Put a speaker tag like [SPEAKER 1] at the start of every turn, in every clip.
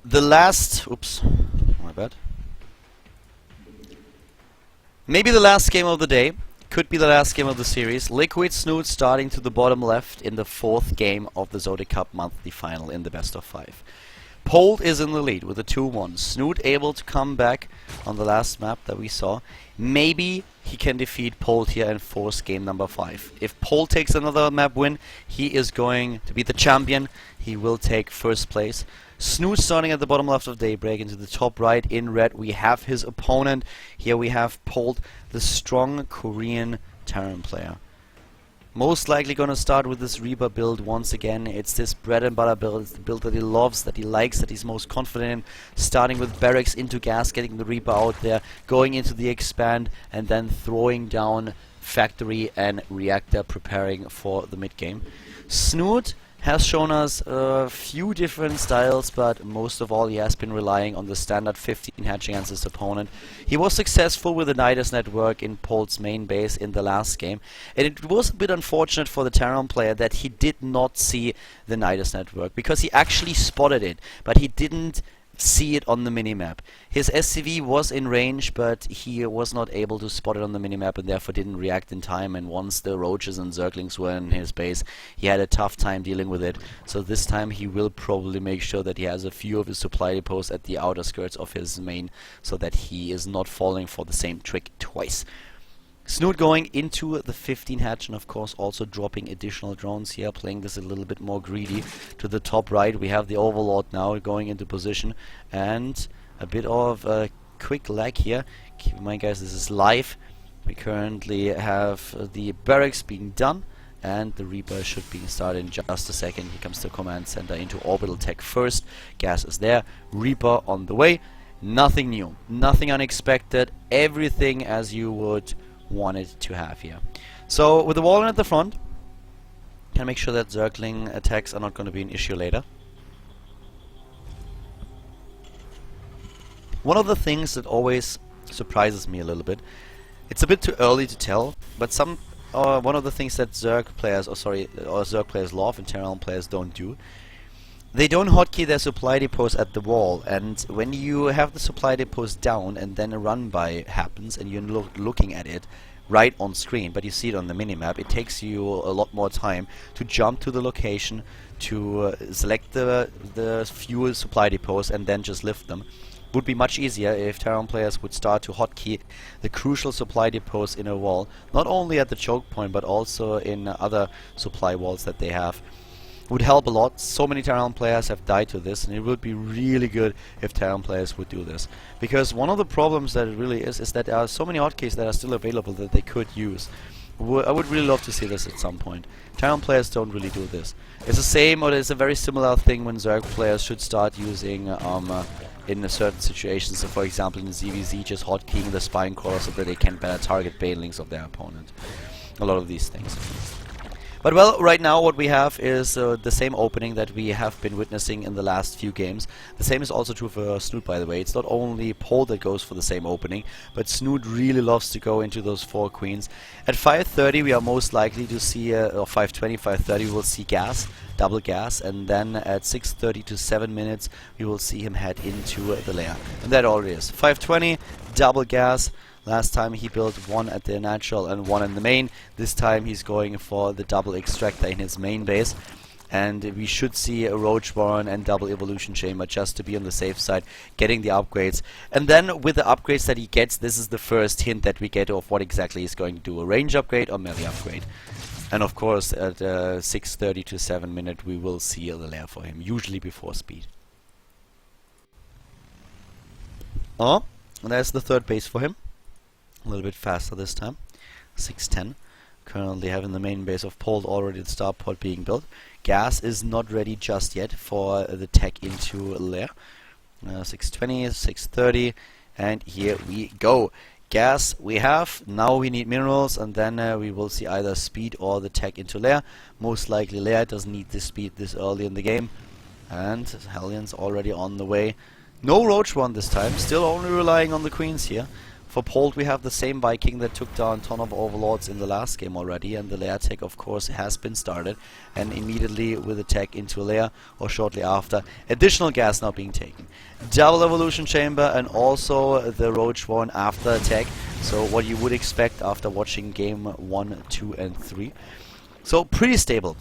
[SPEAKER 1] The last... Oops. My bad. Maybe the last game of the day. Could be the last game of the series. Liquid Snute starting to the bottom left in the 4th game of the ZOTAC Cup Monthly Final in the best of 5. Polt is in the lead with a 2-1. Snute able to come back on the last map that we saw. Maybe he can defeat Polt here and force game number 5. If Polt takes another map win, he is going to be the champion. He will take first place. Snute starting at the bottom left of Daybreak into the top right in red. We have his opponent. Here we have Polt, the strong Korean Terran player. Most likely gonna start with this Reaper build once again. It's this bread and butter build. It's the build that he loves, that he likes, that he's most confident in. Starting with barracks into gas, getting the Reaper out there, going into the expand, and then throwing down factory and reactor, preparing for the mid game. Snute has shown us a few different styles, but most of all he has been relying on the standard 15 hatch against his opponent. He was successful with the Nidus network in Polt's main base in the last game, and it was a bit unfortunate for the Terran player that he did not see the Nidus network, because he actually spotted it, but he didn't see it on the minimap. His SCV was in range, but he was not able to spot it on the minimap and therefore didn't react in time, and once the roaches and zerglings were in his base, he had a tough time dealing with it. So this time he will probably make sure that he has a few of his supply depots at the outer skirts of his main, so that he is not falling for the same trick twice. Snute going into the 15 hatch and of course also dropping additional drones here, playing this a little bit more greedy. To the top right we have the Overlord now going into position, and a bit of a quick lag here. Keep in mind guys, this is live. We currently have the barracks being done and the Reaper should be started in just a second. Here comes the command center into orbital tech first. Gas is there, Reaper on the way. Nothing new, nothing unexpected, everything as you would wanted to have here. So with the wall at the front, can make sure that Zergling attacks are not going to be an issue later. One of the things that always surprises me a little bit, it's a bit too early to tell, but one of the things that Zerg players, or Zerg players love and Terran players don't do, they don't hotkey their supply depots at the wall, and when you have the supply depots down and then a run by happens and you're looking at it right on screen, but you see it on the minimap, it takes you a lot more time to jump to the location, to select the fuel supply depots and then just lift them. Would be much easier if Terran players would start to hotkey the crucial supply depots in a wall, not only at the choke point but also in other supply walls that they have. Would help a lot. So many Terran players have died to this, and it would be really good if Terran players would do this. Because one of the problems that it really is that there are so many hotkeys that are still available that they could use. I would really love to see this at some point. Terran players don't really do this. It's the same, or it's a very similar thing when Zerg players should start using in certain situations. So for example in ZVZ, just hotkeying the spine crawler so that they can better target banelings of their opponent. A lot of these things. But well, right now what we have is the same opening that we have been witnessing in the last few games. The same is also true for Snute, by the way. It's not only Polt that goes for the same opening, but Snute really loves to go into those 4 queens. At 5:30 we are most likely to see, or 5:20, 5:30 we will see gas, double gas, and then at 6:30 to 7 minutes we will see him head into the lair. And that all it is. 5:20, double gas. Last time he built 1 at the natural and 1 in the main. This time he's going for the double extractor in his main base. And we should see a Roach Warren and double evolution chamber just to be on the safe side, getting the upgrades. And then with the upgrades that he gets, this is the first hint that we get of what exactly he's going to do. A range upgrade or melee upgrade. And of course at 6:30 to 7 minutes we will see the lair for him, usually before speed. Oh, and there's the third base for him. A little bit faster this time. 6:10. Currently having the main base of Polt, already the starport being built. Gas is not ready just yet for the tech into lair. 6:20, 6:30, and here we go. Gas we have. Now we need minerals, and then we will see either speed or the tech into lair. Most likely lair. Doesn't need this speed this early in the game. And Hellions already on the way. No Roach one this time. Still only relying on the queens here. For Polt, we have the same Viking that took down a ton of Overlords in the last game already, and the lair tech, of course, has been started, and immediately with a tech into a lair, or shortly after, additional gas now being taken. Double Evolution Chamber, and also the Roach one after attack, so what you would expect after watching game 1, 2 and 3. So pretty stable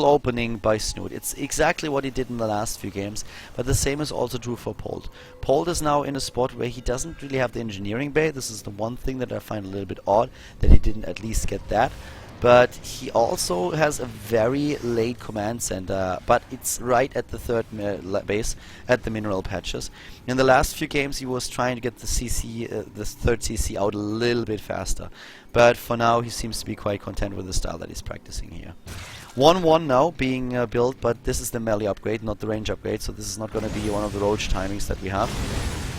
[SPEAKER 1] opening by Snute. It's exactly what he did in the last few games, but the same is also true for Polt. Polt is now in a spot where he doesn't really have the engineering bay. This is the one thing that I find a little bit odd, that he didn't at least get that. But he also has a very late command center, but it's right at the third base, at the mineral patches. In the last few games he was trying to get the CC, the third CC out a little bit faster. But for now he seems to be quite content with the style that he's practicing here. 1-1 now being built, but this is the melee upgrade, not the range upgrade, so this is not going to be one of the Roach timings that we have.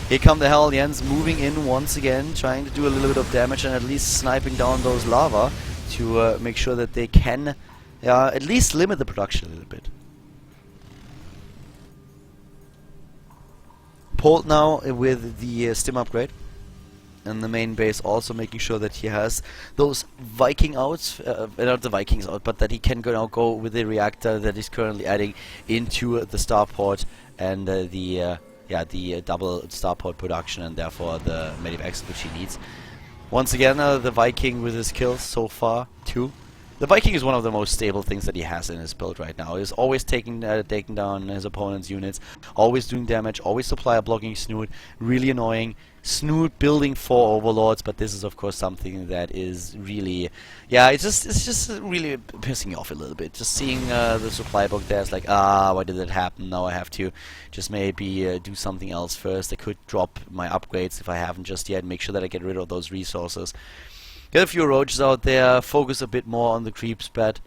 [SPEAKER 1] Here come the Hellions moving in once again, trying to do a little bit of damage and at least sniping down those lava to make sure that they can at least limit the production a little bit. Polt now with the stim upgrade and the main base, also making sure that he has those Viking outs, not the Vikings out, but that he can now go with the reactor that he's currently adding into the starport and the double starport production, and therefore the medivacs which he needs. Once again, the Viking with his kills so far, 2. The Viking is one of the most stable things that he has in his build right now. He's always taking down his opponent's units, always doing damage, always supplier blocking Snute, really annoying. Snute building 4 Overlords, but this is of course something that is really, it's just really pissing me off a little bit. Just seeing the supply book there, it's like, why did that happen? Now I have to just maybe do something else first. I could drop my upgrades if I haven't just yet, make sure that I get rid of those resources. Get a few roaches out there, focus a bit more on the creep spread,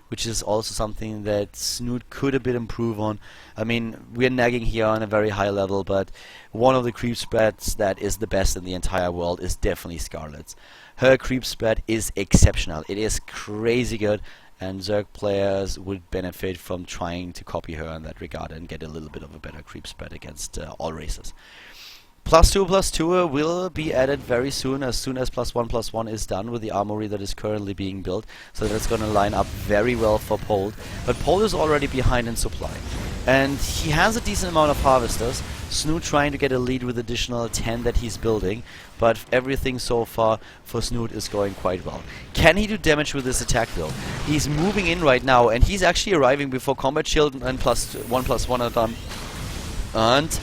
[SPEAKER 1] which is also something that Snute could a bit improve on. I mean, we're nagging here on a very high level, but one of the creep spreads that is the best in the entire world is definitely Scarlet's. Her creep spread is exceptional. It is crazy good, and Zerg players would benefit from trying to copy her in that regard and get a little bit of a better creep spread against all races. +2/+2 will be added very soon as +1/+1 is done with the armory that is currently being built, so that's going to line up very well for Polt. But Polt is already behind in supply, and he has a decent amount of harvesters. Snute trying to get a lead with additional 10 that he's building, but everything so far for Snute is going quite well. Can he do damage with this attack though? He's moving in right now, and he's actually arriving before combat shield and +1/+1 are done. And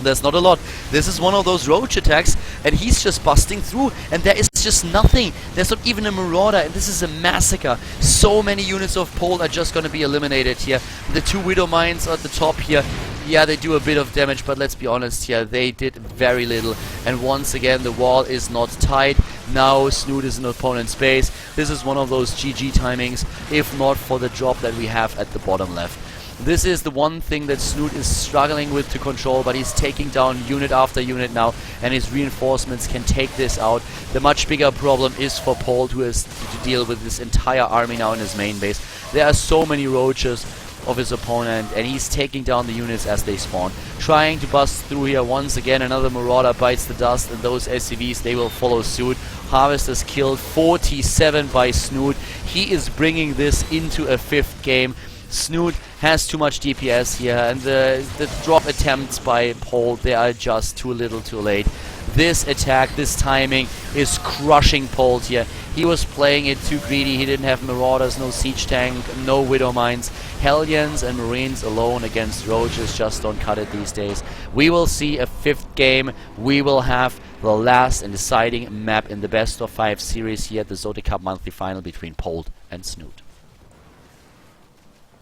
[SPEAKER 1] there's not a lot. This is one of those roach attacks, and he's just busting through, and there is just nothing. There's not even a marauder, and this is a massacre. So many units of Polt are just going to be eliminated here. The 2 Widow Mines at the top here, they do a bit of damage, but let's be honest here, they did very little. And once again, the wall is not tight. Now Snute is in opponent's base. This is one of those GG timings, if not for the drop that we have at the bottom left. This is the one thing that Snute is struggling with to control, but he's taking down unit after unit now, and his reinforcements can take this out. The much bigger problem is for Polt, who has to deal with this entire army now in his main base. There are so many roaches of his opponent, and he's taking down the units as they spawn. Trying to bust through here once again. Another marauder bites the dust, and those SCVs, they will follow suit. Harvesters killed, 47 by Snute. He is bringing this into a 5th game. Snute has too much DPS here, and the drop attempts by Polt, they are just too little too late. This attack, this timing is crushing Polt here. He was playing it too greedy. He didn't have marauders, no siege tank, no widow mines. Hellions and marines alone against roaches just don't cut it these days. We will see a 5th game. We will have the last and deciding map in the best of 5 series here at the ZOTAC Cup Monthly Final between Polt and Snute.